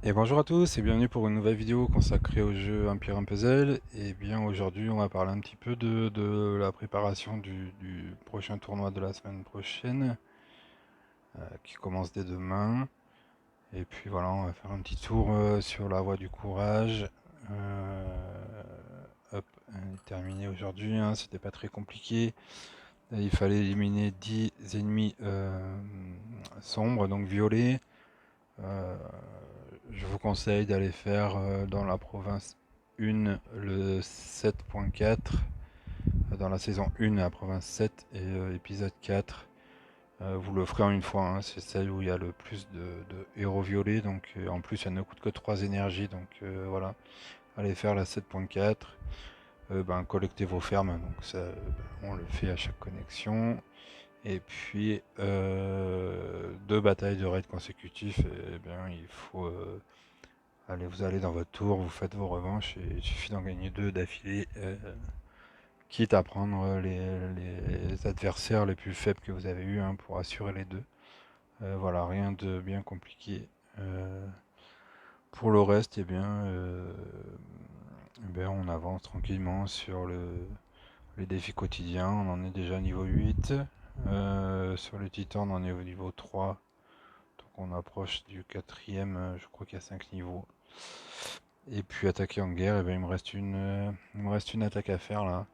Et bonjour à tous et bienvenue pour une nouvelle vidéo consacrée au jeu Empire and Puzzle. Et bien aujourd'hui on va parler un petit peu de la préparation du prochain tournoi de la semaine prochaine qui commence dès demain. Et puis voilà, on va faire un petit tour sur la voie du courage. Hop, terminé aujourd'hui, hein, c'était pas très compliqué. Il fallait éliminer 10 ennemis sombres, donc violets. Euh, je vous conseille d'aller faire dans la province 1 le 7.4, dans la saison 1 la province 7 et épisode 4. Vous le ferez en une fois, hein, c'est celle où il y a le plus de héros violets, donc en plus elle ne coûte que 3 énergies, donc voilà, allez faire la 7.4. Collectez vos fermes, donc ça, on le fait à chaque connexion. Et puis, deux batailles de raid consécutifs, et bien il faut allez, vous allez dans votre tour, vous faites vos revanches et il suffit d'en gagner deux d'affilée, quitte à prendre les adversaires les plus faibles que vous avez eu, hein, pour assurer les deux. Voilà, rien de bien compliqué. Euh, pour le reste, on avance tranquillement sur les défis quotidiens. On en est déjà niveau 8. Sur les titans, on en est au niveau 3. Donc on approche du quatrième, je crois qu'il y a 5 niveaux. Et puis attaquer en guerre, il me reste une attaque à faire là.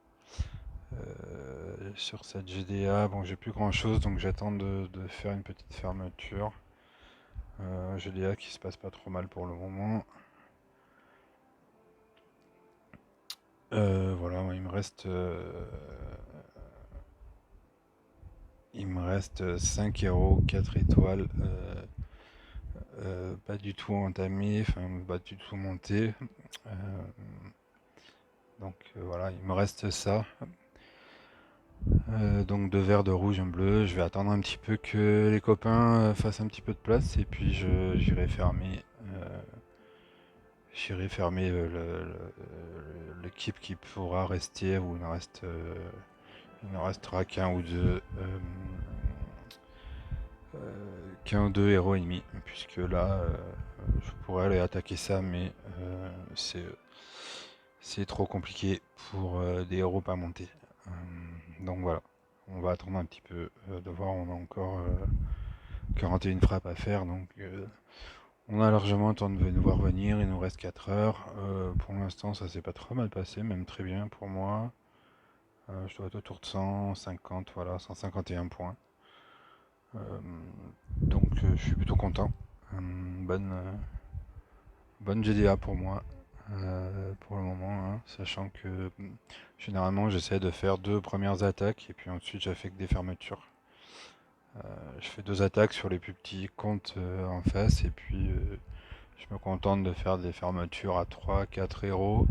Sur cette GDA, bon j'ai plus grand chose donc j'attends de faire une petite fermeture. GDA qui se passe pas trop mal pour le moment. Voilà, ouais, il me reste 5 héros, 4 étoiles, pas du tout entamé, enfin pas du tout monté. Euh, voilà, il me reste ça. Donc de vert, de rouge, un bleu. Je vais attendre un petit peu que les copains fassent un petit peu de place et puis j'irai fermer. J'irai fermer l'équipe qui pourra rester où il ne restera qu'un ou deux héros ennemis puisque là je pourrais aller attaquer ça mais c'est trop compliqué pour des héros pas montés. Donc voilà, on va attendre un petit peu de voir, on a encore 41 frappes à faire, donc on a largement le temps de nous voir venir, il nous reste 4 heures. Pour l'instant ça s'est pas trop mal passé, même très bien pour moi. Je dois être autour de 150, voilà, 151 points. Euh, je suis plutôt content. Bonne, bonne GDA pour moi. Pour le moment, hein, sachant que généralement j'essaie de faire deux premières attaques et puis ensuite j'ai fait que des fermetures. Je fais deux attaques sur les plus petits comptes en face et puis je me contente de faire des fermetures à 3-4 héros.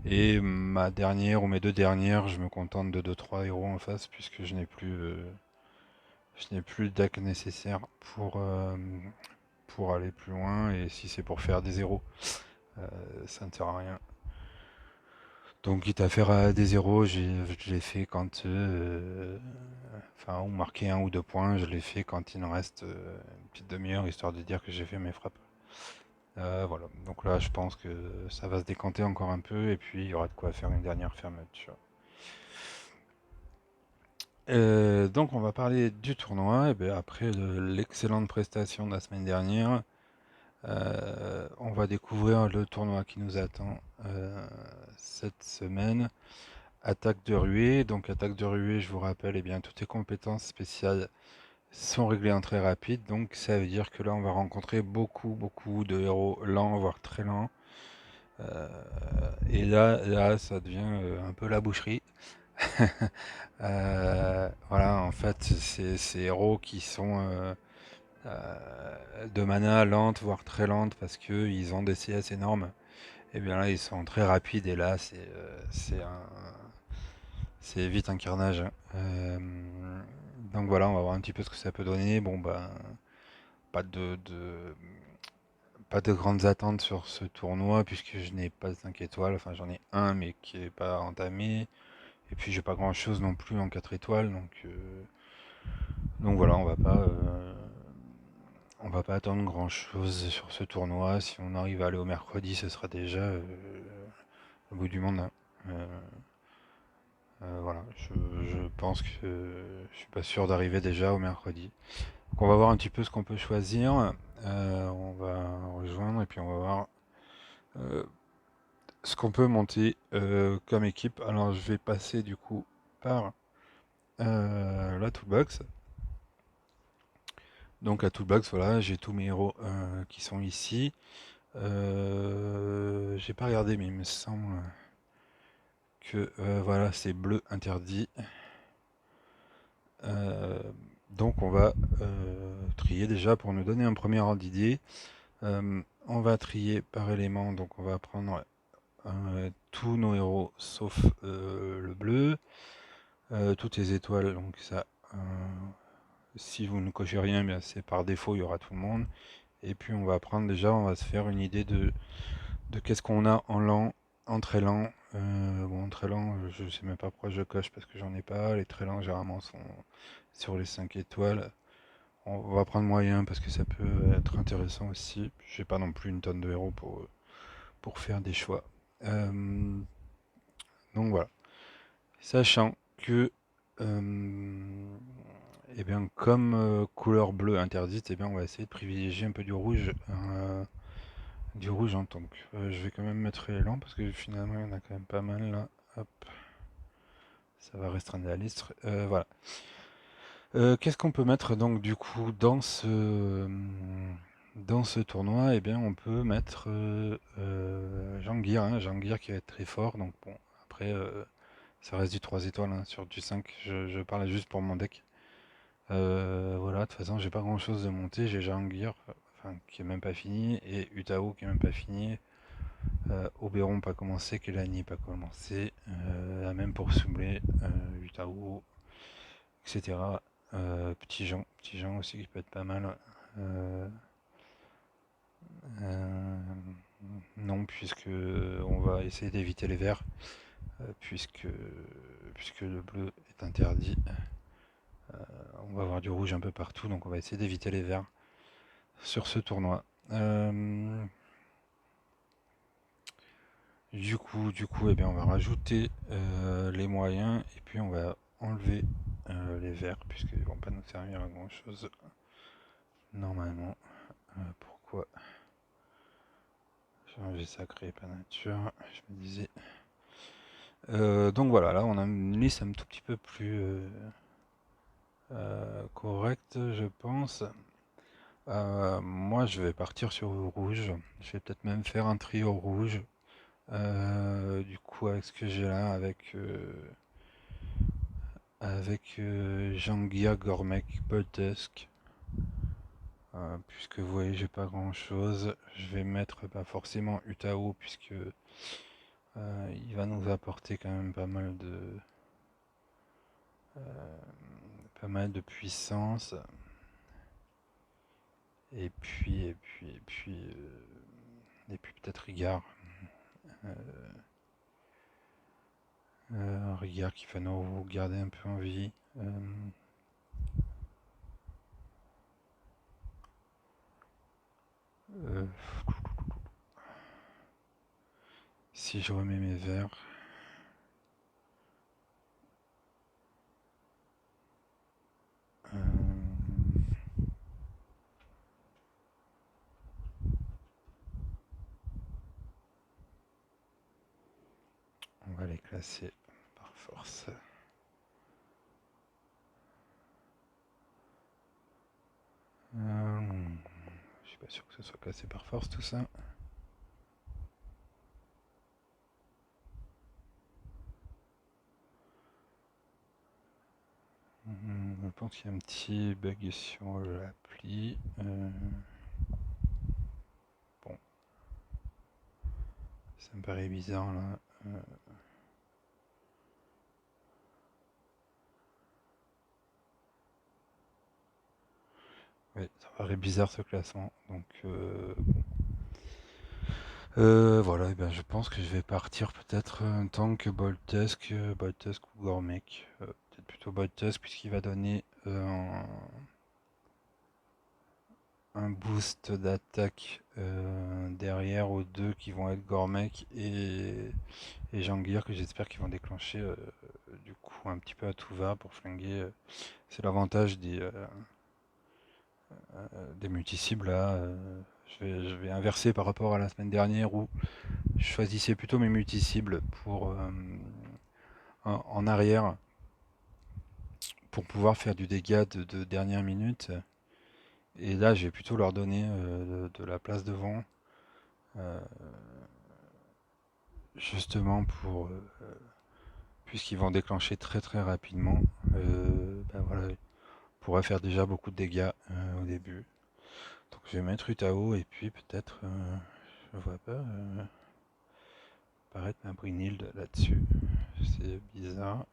Et ma dernière ou mes deux dernières, je me contente de 2-3 héros en face puisque je n'ai plus le deck nécessaire pour aller plus loin. Et si c'est pour faire des zéros, ça ne sert à rien. Donc quitte à faire des zéros, je l'ai fait quand enfin, ou marquer un ou deux points, je l'ai fait quand il en reste une petite demi-heure, histoire de dire que j'ai fait mes frappes. Voilà, donc là je pense que ça va se décanter encore un peu, et puis il y aura de quoi faire une dernière fermeture. Donc on va parler du tournoi, et bien après l'excellente prestation de la semaine dernière, on va découvrir le tournoi qui nous attend cette semaine. Attaque de ruée, donc attaque de ruée, je vous rappelle, eh bien toutes les compétences spéciales sont réglées en très rapide, donc ça veut dire que là on va rencontrer beaucoup de héros lents, voire très lents. Et là ça devient un peu la boucherie. Voilà, en fait, c'est ces héros qui sont de mana lente, voire très lente, parce qu'ils ont des CS énormes. Et bien là, ils sont très rapides, et là, c'est vite un carnage. Donc voilà, on va voir un petit peu ce que ça peut donner. Bon, pas pas de grandes attentes sur ce tournoi, puisque je n'ai pas 5 étoiles. Enfin, j'en ai un, mais qui n'est pas entamé. Et puis, j'ai pas grand chose non plus en 4 étoiles. Donc voilà, on va pas on va pas attendre grand chose sur ce tournoi. Si on arrive à aller au mercredi, ce sera déjà au bout du monde, hein. Voilà, je pense que je suis pas sûr d'arriver déjà au mercredi. Donc on va voir un petit peu ce qu'on peut choisir. On va rejoindre et puis on va voir euh, ce qu'on peut monter comme équipe. Alors je vais passer du coup par la toolbox. Donc la toolbox, voilà, j'ai tous mes héros qui sont ici. J'ai pas regardé, mais il me semble que voilà, c'est bleu interdit. Euh, donc on va trier déjà pour nous donner un premier ordre d'idée. On va trier par élément, donc on va prendre tous nos héros sauf le bleu, toutes les étoiles, donc ça, si vous ne cochez rien, bien c'est par défaut, il y aura tout le monde. Et puis on va prendre déjà, on va se faire une idée de qu'est-ce qu'on a en lent, en très lent. Bon, en très lent, je sais même pas pourquoi je coche parce que j'en ai pas. Les très lents généralement sont sur les 5 étoiles. On va prendre moyen parce que ça peut être intéressant aussi. J'ai pas non plus une tonne de héros pour faire des choix. Donc voilà. Sachant que, eh bien, comme couleur bleue interdite, eh bien, on va essayer de privilégier un peu du rouge en tank. Je vais quand même mettre les lampes parce que finalement, il y en a quand même pas mal là. Hop, ça va restreindre la liste. Voilà. Qu'est-ce qu'on peut mettre donc du coup dans ce tournoi? Eh bien, on peut mettre Jean-Guir, hein, Jean-Guir qui va être très fort. Donc bon, après, ça reste du 3 étoiles hein, sur du 5. Je parle juste pour mon deck. Voilà, de toute façon, j'ai pas grand-chose de monter. J'ai Jean-Guir, enfin, qui est même pas fini, et Utao qui est même pas fini. Oberon pas commencé, Kelani pas commencé. Même pour Soublé, Utao, etc. Petit Jean aussi qui peut être pas mal. Euh, euh, non, puisque on va essayer d'éviter les verts, puisque le bleu est interdit. On va avoir du rouge un peu partout, donc on va essayer d'éviter les verts sur ce tournoi. Du coup, eh bien, on va rajouter les moyens et puis on va enlever les verts puisqu'ils vont pas nous servir à grand chose normalement. Pourquoi j'ai enlevé sacré pas nature? Je me disais. Donc voilà, là on a une liste un tout petit peu plus correcte, je pense. Moi, je vais partir sur le rouge. Je vais peut-être même faire un trio rouge. Du coup, avec ce que j'ai là, avec Jean-Guy, Gormek, Boltesk. Puisque vous voyez, j'ai pas grand chose. Je vais mettre pas forcément Utao, puisque il va nous apporter quand même pas mal de puissance. Et puis peut-être Rigard. Rigard qui va nous garder un peu en vie. Si je remets mes verres. On va les classer par force. Je suis pas sûr que ce soit classé par force tout ça. Je pense qu'il y a un petit bug sur l'appli. Bon, ça me paraît bizarre là. Oui, ça paraît bizarre ce classement. Donc voilà, et ben, je pense que je vais partir peut-être en tant que Boltesk ou Gormek. Peut-être plutôt Boltesk puisqu'il va donner un boost d'attaque derrière aux deux qui vont être Gormek et Jangir que j'espère qu'ils vont déclencher du coup un petit peu à tout va pour flinguer. C'est l'avantage des multi-cibles là. Je vais inverser par rapport à la semaine dernière où je choisissais plutôt mes multi-cibles pour en arrière pour pouvoir faire du dégât de dernière minute. Et là, je vais plutôt leur donner de la place devant, euh, justement pour puisqu'ils vont déclencher très très rapidement. Ben voilà, ils pourraient faire déjà beaucoup de dégâts au début. Donc je vais mettre Utao et puis peut-être, je vois pas apparaître un Brynhild là-dessus. C'est bizarre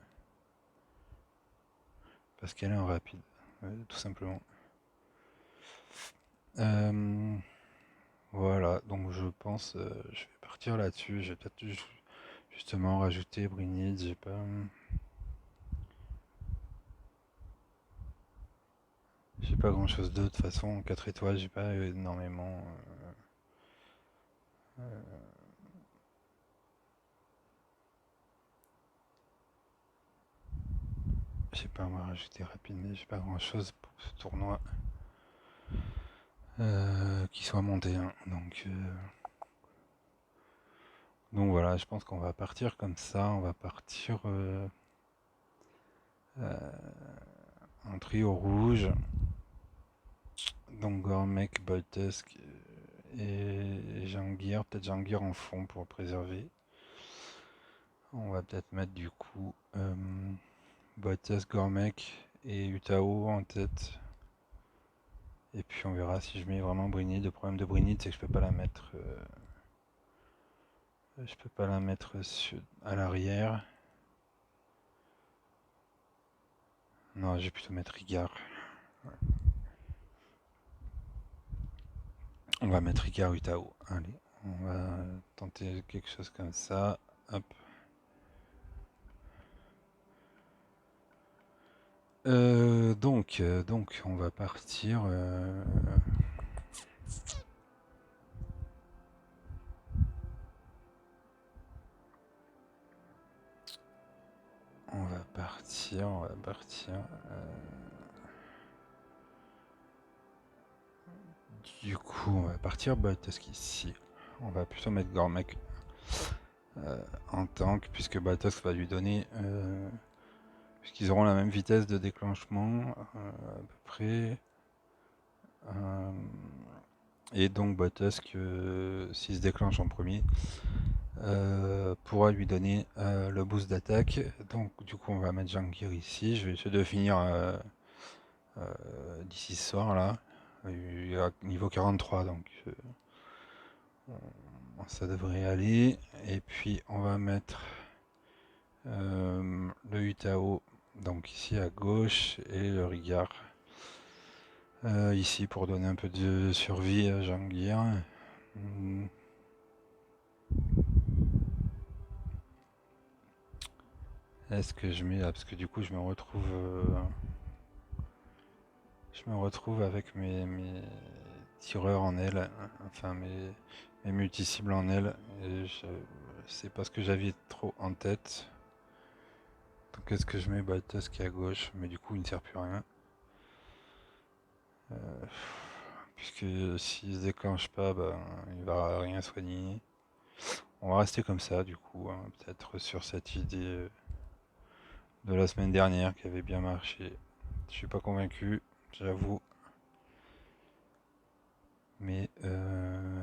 parce qu'elle est en rapide, tout simplement. Voilà, donc je pense, je vais partir là-dessus. Je vais peut-être justement rajouter Brynhild. J'ai pas grand-chose d'autre. De toute façon, 4 étoiles, j'ai pas énormément. Je sais pas, on va rajouter rapide, mais j'ai pas grand-chose pour ce tournoi qui soit monté, hein. Donc voilà, je pense qu'on va partir comme ça. On va partir en trio rouge. Donc Gormek, Boltusk et Jangir. Peut-être Jangir en fond pour préserver. On va peut-être mettre du coup Boltusk, Gormek et Utao en tête. Et puis on verra si je mets vraiment Brynhild. Le problème de Brynhild, c'est que je peux pas la mettre. Je peux pas la mettre à l'arrière. Non, je vais plutôt mettre Rigard. Ouais. On va mettre Rigard Utao. Allez, on va tenter quelque chose comme ça. Hop. Donc, on va partir. On va partir. Du coup, on va partir Baltosk ici. On va plutôt mettre Gormek en tank, puisque Baltosk va lui donner. Puisqu'ils auront la même vitesse de déclenchement, à peu près. Et donc Baltosk, s'il se déclenche en premier, pourra lui donner le boost d'attaque. Donc du coup on va mettre Jangir ici. Je vais essayer de finir d'ici ce soir là. Niveau 43 donc ça devrait aller. Et puis on va mettre le Utao donc ici à gauche et le Rigard ici pour donner un peu de survie à Jangir. Est-ce que je mets là parce que du coup je me retrouve avec mes tireurs en aile, enfin mes multi-cibles en aile, et c'est parce que j'avais trop en tête. Donc est-ce que je mets Baltusk à gauche, mais du coup il ne sert plus à rien. Puisque s'il se déclenche pas, ben, il va rien soigner. On va rester comme ça du coup, hein, peut-être sur cette idée de la semaine dernière qui avait bien marché. Je suis pas convaincu, j'avoue. Mais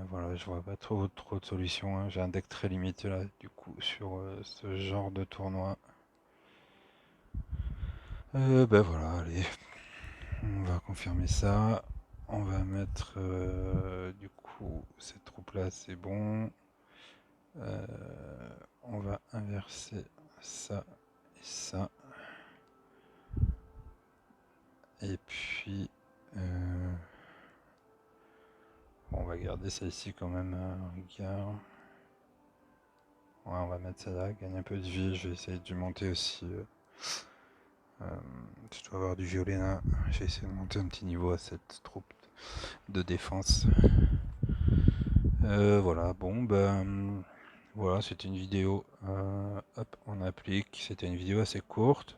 voilà, je vois pas trop de solutions, hein. J'ai un deck très limité là, du coup, sur ce genre de tournoi. Ben voilà, allez, on va confirmer ça. On va mettre du coup cette troupe là, c'est bon. Euh, on va inverser ça et ça. Et puis bon, on va garder celle-ci quand même un regard. Ouais, on va mettre celle-là, gagne un peu de vie. Je vais essayer de monter aussi. Je dois avoir du violet là. J'ai essayé de monter un petit niveau à cette troupe de défense. Voilà, bon ben voilà, c'était une vidéo, hop, on applique, c'était une vidéo assez courte.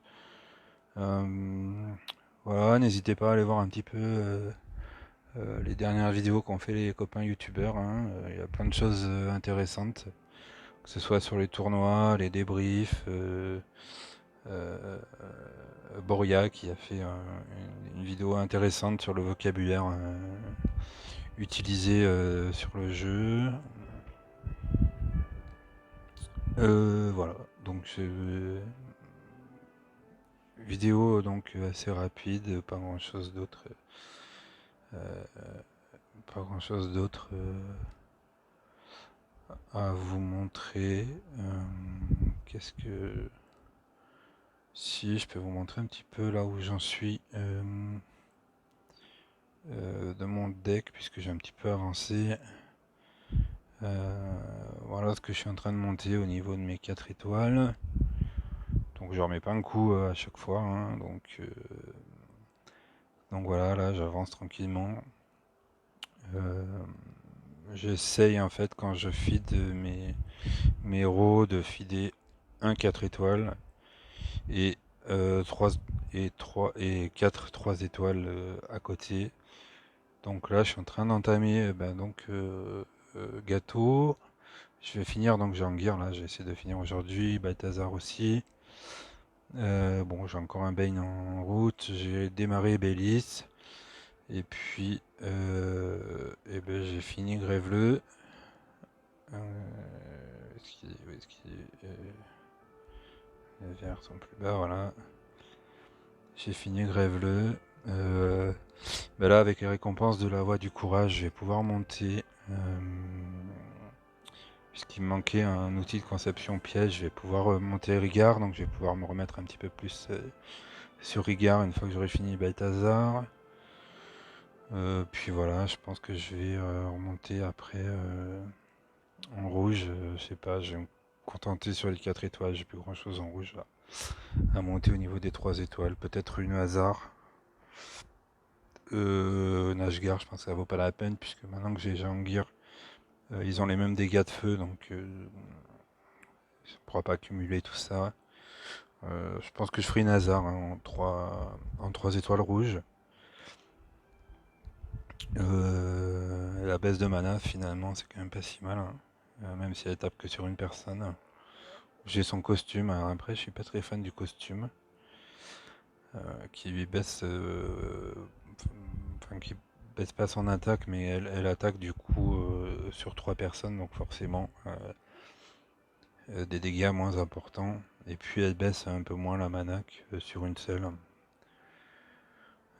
Voilà, n'hésitez pas à aller voir un petit peu les dernières vidéos qu'ont fait les copains youtubeurs, hein. Il y a plein de choses intéressantes, que ce soit sur les tournois, les débriefs, Boria qui a fait une vidéo intéressante sur le vocabulaire utilisé sur le jeu. Voilà, donc c'est vidéo donc assez rapide, pas grand chose d'autre. Pas grand chose d'autre à vous montrer. Qu'est-ce que... Si, je peux vous montrer un petit peu là où j'en suis de mon deck, puisque j'ai un petit peu avancé. Voilà ce que je suis en train de monter au niveau de mes 4 étoiles. Donc je remets pas un coup à chaque fois, hein, donc voilà, là j'avance tranquillement. J'essaye en fait quand je feed mes héros de feeder un 4 étoiles et 3 et 4 3 étoiles à côté. Donc là je suis en train d'entamer gâteau. Je vais finir donc Jangir là, j'ai essayé de finir aujourd'hui, Balthazar aussi. Bon, j'ai encore un Bane en route, j'ai démarré Bélis, et puis j'ai fini Grèveleux. Est-ce qu'il est, les verts sont plus bas, voilà. J'ai fini Grèveleux. Là, avec les récompenses de la voie du courage, je vais pouvoir monter. Puisqu'il me manquait un outil de conception piège, je vais pouvoir monter Rigard, donc je vais pouvoir me remettre un petit peu plus sur Rigard une fois que j'aurai fini Balthazar. Puis voilà, je pense que je vais remonter après en rouge. Je sais pas, je vais me contenter sur les 4 étoiles, j'ai plus grand chose en rouge là. À monter au niveau des 3 étoiles, peut-être une hasard. Nashgar, je pense que ça vaut pas la peine, puisque maintenant que j'ai Jangir, ils ont les mêmes dégâts de feu, donc on ne pourra pas accumuler tout ça. Je pense que je ferai une hasard hein, en 3 étoiles rouges. La baisse de mana, finalement, c'est quand même pas si mal, hein. Même si elle tape que sur une personne. J'ai son costume, alors après, je suis pas très fan du costume. Qui lui baisse. Enfin, qui baisse pas son attaque, mais elle attaque du coup sur 3 personnes, donc forcément des dégâts moins importants. Et puis elle baisse un peu moins la mana que sur une seule.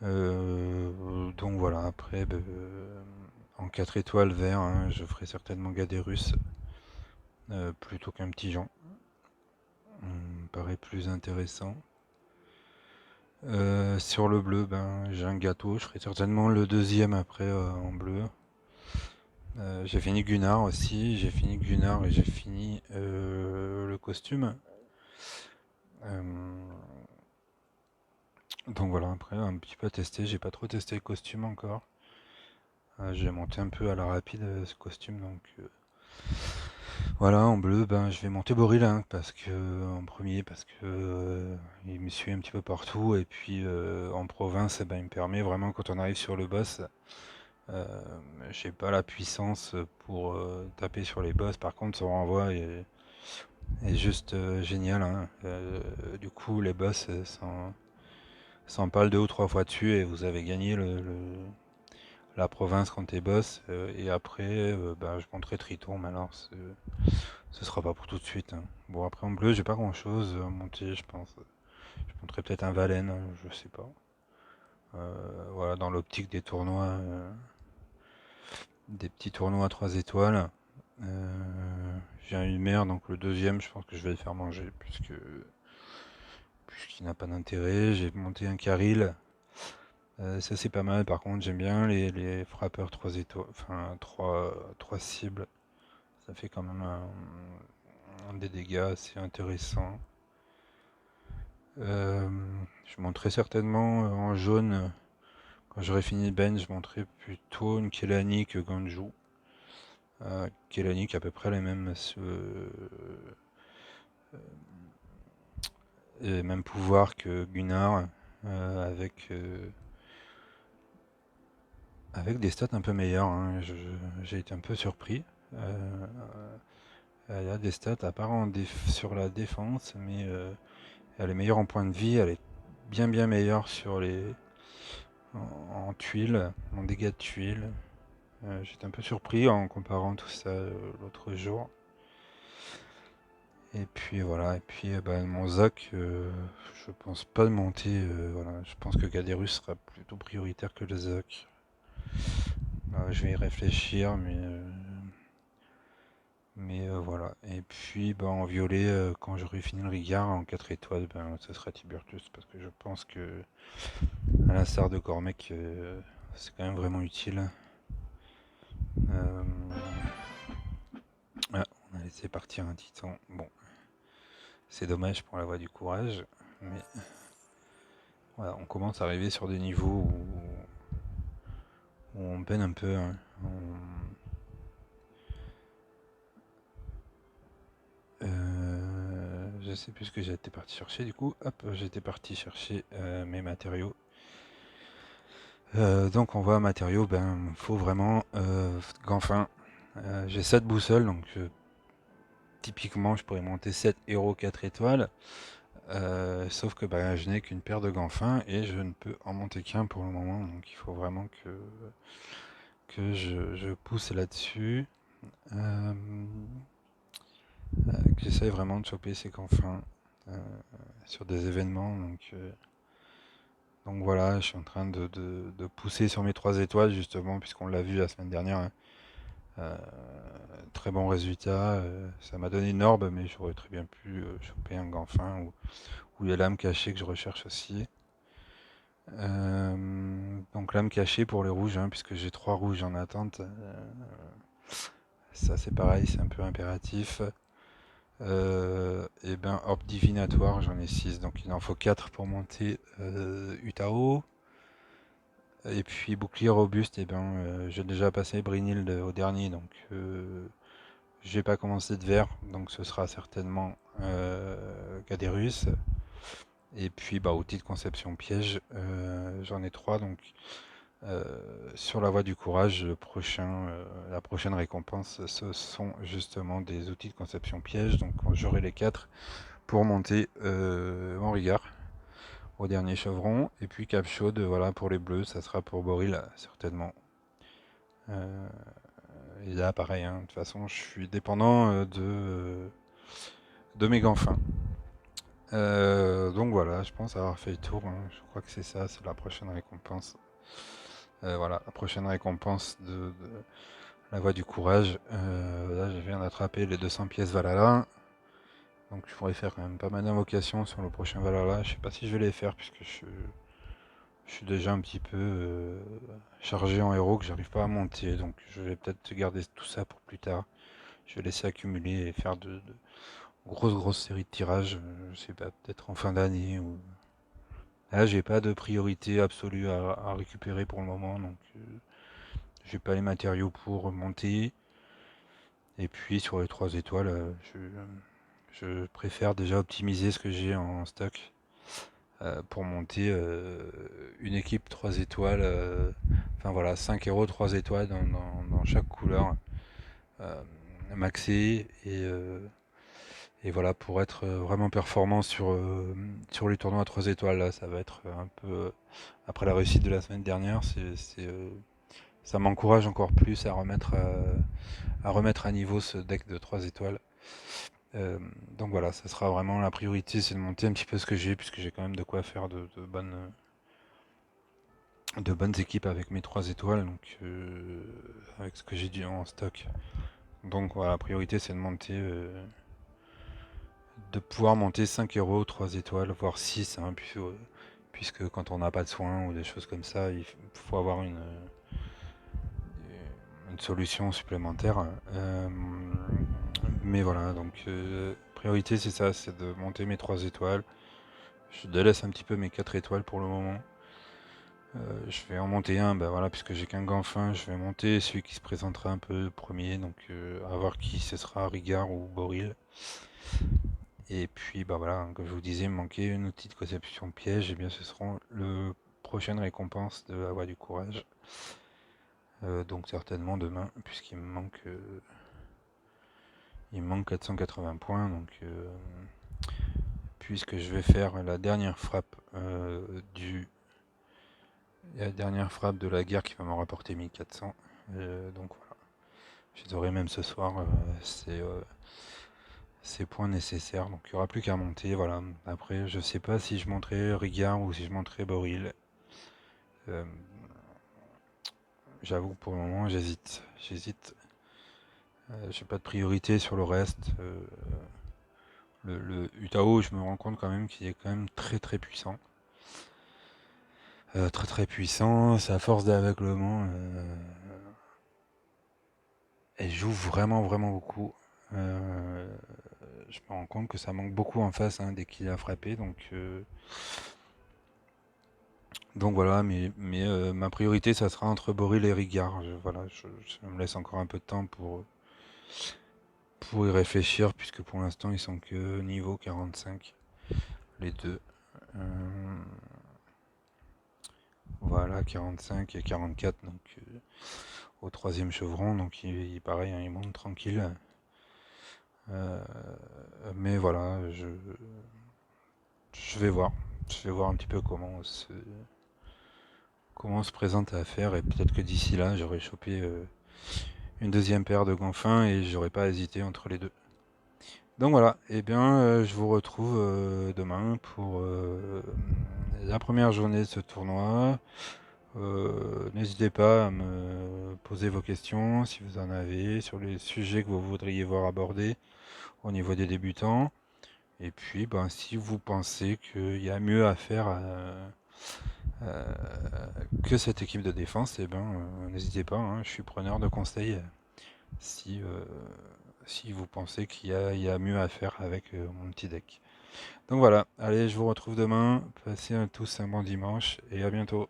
Donc voilà, après, en 4 étoiles vert, hein, je ferai certainement Gadérus plutôt qu'un petit Jean. Me paraît plus intéressant. Sur le bleu, j'ai un gâteau, je ferai certainement le deuxième après en bleu. J'ai fini Gunnar aussi, j'ai fini Gunnar et j'ai fini le costume. Donc voilà, après un petit peu testé, j'ai pas trop testé le costume encore. J'ai monté un peu à la rapide ce costume, donc voilà, en bleu, je vais monter Boril hein, parce que en premier parce que il me suit un petit peu partout et puis en province, il me permet vraiment quand on arrive sur le boss, euh, j'ai pas la puissance pour taper sur les boss. Par contre, son renvoi est juste génial, hein. Du coup, les boss s'en parlent 2 ou 3 fois dessus et vous avez gagné la province contre les boss. Et après, je monterai Triton, mais alors ce sera pas pour tout de suite, hein. Bon, après en bleu, j'ai pas grand chose à monter, je pense. Je monterai peut-être un Valen, je sais pas. Voilà, dans l'optique des tournois, des petits tournois à 3 étoiles. J'ai un Humer, donc le deuxième, je pense que je vais le faire manger, puisqu'il n'a pas d'intérêt. J'ai monté un Caril. Ça c'est pas mal, par contre j'aime bien les frappeurs 3 étoiles, enfin 3 cibles. Ça fait quand même des dégâts assez intéressants. Je monterai certainement en jaune Quand j'aurai fini Ben, je monterai plutôt une Kelani que Ganju. Kelani qui a à peu près les mêmes pouvoirs que Gunnar, avec, avec des stats un peu meilleures, hein. J'ai été un peu surpris. Elle a des stats à part sur la défense, mais elle est meilleure en points de vie, elle est bien meilleure sur en tuiles, en dégâts de tuiles. J'étais un peu surpris en comparant tout ça l'autre jour. Et puis voilà, et puis bah, mon Zac, je pense pas de monter. Voilà, je pense que Gaderus sera plutôt prioritaire que le Zac. Je vais y réfléchir, mais voilà. Et puis bah, en violet, quand j'aurai fini le Rigard en 4 étoiles, ben, ce sera Tiburtus, parce que je pense que, à l'instar de Cormec, c'est quand même vraiment utile. Euh, ah, on a laissé partir un titan. Bon, c'est dommage pour la voie du courage, mais voilà, on commence à arriver sur des niveaux où on peine un peu, hein. Je sais plus ce que j'étais parti chercher du coup. Hop, j'étais parti chercher mes matériaux. Donc on voit matériaux, ben faut vraiment Ganfin. J'ai 7 boussoles, donc typiquement je pourrais monter 7 héros 4 étoiles. Sauf que ben, je n'ai qu'une paire de gants fins et je ne peux en monter qu'un pour le moment, donc il faut vraiment que je pousse là-dessus. Que j'essaye vraiment de choper ces gants fins sur des événements. Donc voilà, je suis en train de pousser sur mes 3 étoiles justement, puisqu'on l'a vu la semaine dernière, hein. Euh, Très bon résultat. Ça m'a donné une orbe, mais j'aurais très bien pu choper un gant fin ou les lames cachées que je recherche aussi. Donc lame cachée pour les rouges, hein, puisque j'ai 3 rouges en attente. Ça c'est pareil, c'est un peu impératif. Et ben orbe divinatoire, j'en ai 6, donc il en faut 4 pour monter Utao. Et puis bouclier robuste, et ben j'ai déjà passé Brynhild au dernier, donc j'ai pas commencé de vert, donc ce sera certainement Gaderus. Et puis bah, outil de conception piège, j'en ai 3, donc sur la voie du courage, la prochaine récompense, ce sont justement des outils de conception piège. Donc j'aurai les 4 pour monter en Rigard au dernier chevron. Et puis cap chaude, voilà, pour les bleus, ça sera pour Boril certainement. Et là pareil, hein, de toute façon je suis dépendant de mes gants fins. Donc voilà, je pense avoir fait le tour, hein. Je crois que c'est ça, c'est la prochaine récompense. Voilà, la prochaine récompense de la voie du courage. Là, je viens d'attraper les 200 pièces Valhalla. Donc, je pourrais faire quand même pas mal d'invocations sur le prochain Valhalla. Je sais pas si je vais les faire, puisque je suis déjà un petit peu chargé en héros que j'arrive pas à monter. Donc, je vais peut-être garder tout ça pour plus tard. Je vais laisser accumuler et faire de grosses séries de tirages. Je sais pas, peut-être en fin d'année. Là, j'ai pas de priorité absolue à récupérer pour le moment. Donc, j'ai pas les matériaux pour monter. Et puis sur les 3 étoiles, je préfère déjà optimiser ce que j'ai en stock pour monter une équipe 3 étoiles. Enfin voilà, 5 héros 3 étoiles dans chaque couleur. Maxé et voilà, pour être vraiment performant sur les tournois à 3 étoiles. Là, ça va être un peu après la réussite de la semaine dernière, ça m'encourage encore plus à remettre à niveau ce deck de 3 étoiles. Donc voilà, ça sera vraiment la priorité, c'est de monter un petit peu ce que j'ai, puisque j'ai quand même de quoi faire de bonnes équipes avec mes 3 étoiles, donc avec ce que j'ai dû en stock. Donc voilà, la priorité c'est de monter, de pouvoir monter 5 héros, 3 étoiles, voire 6, hein, puisque quand on n'a pas de soins ou des choses comme ça, il faut avoir une solution supplémentaire. Mais voilà, donc priorité c'est ça, c'est de monter mes 3 étoiles. Je délaisse un petit peu mes 4 étoiles pour le moment. Je vais en monter un, ben voilà, puisque j'ai qu'un gant fin, je vais monter celui qui se présentera un peu premier, donc à voir qui ce sera, Rigard ou Boril. Et puis bah voilà, comme je vous disais, il me manquait une outil de conception piège, et bien ce seront le prochaine récompense de la voie du courage. Donc certainement demain, puisqu'il il me manque 480 points, donc puisque je vais faire la dernière frappe la dernière frappe de la guerre qui va me rapporter 1400. Donc voilà, je les aurai même ce soir, ces points nécessaires, donc il n'y aura plus qu'à monter. Voilà. Après, je sais pas si je monterai Rigard ou si je monterai Boril. J'avoue que pour le moment j'hésite. J'ai pas de priorité sur le reste. Le Utao, je me rends compte quand même qu'il est quand même très très puissant. Très très puissant, sa force d'aveuglement, elle joue vraiment vraiment beaucoup. Je me rends compte que ça manque beaucoup en face dès qu'il a frappé, donc voilà, mais ma priorité ça sera entre Boril et Rigard. Voilà, je me laisse encore un peu de temps pour y réfléchir, puisque pour l'instant ils sont que niveau 45, les deux. Voilà, 45 et 44, donc au troisième chevron, donc il pareil, il monte tranquille. Mais voilà, je vais voir. Je vais voir un petit peu comment on se présente à faire, et peut-être que d'ici là, j'aurai chopé une deuxième paire de gants fins et j'aurai pas hésité entre les deux. Donc voilà, et bien je vous retrouve demain pour la première journée de ce tournoi. N'hésitez pas à me poser vos questions si vous en avez sur les sujets que vous voudriez voir abordés au niveau des débutants. Et puis, ben, si vous pensez qu'il y a mieux à faire euh, que cette équipe de défense, eh ben, n'hésitez pas, je suis preneur de conseils si, si vous pensez qu'il y a mieux à faire avec mon petit deck. Donc voilà, allez, je vous retrouve demain. Passez tous un bon dimanche et à bientôt.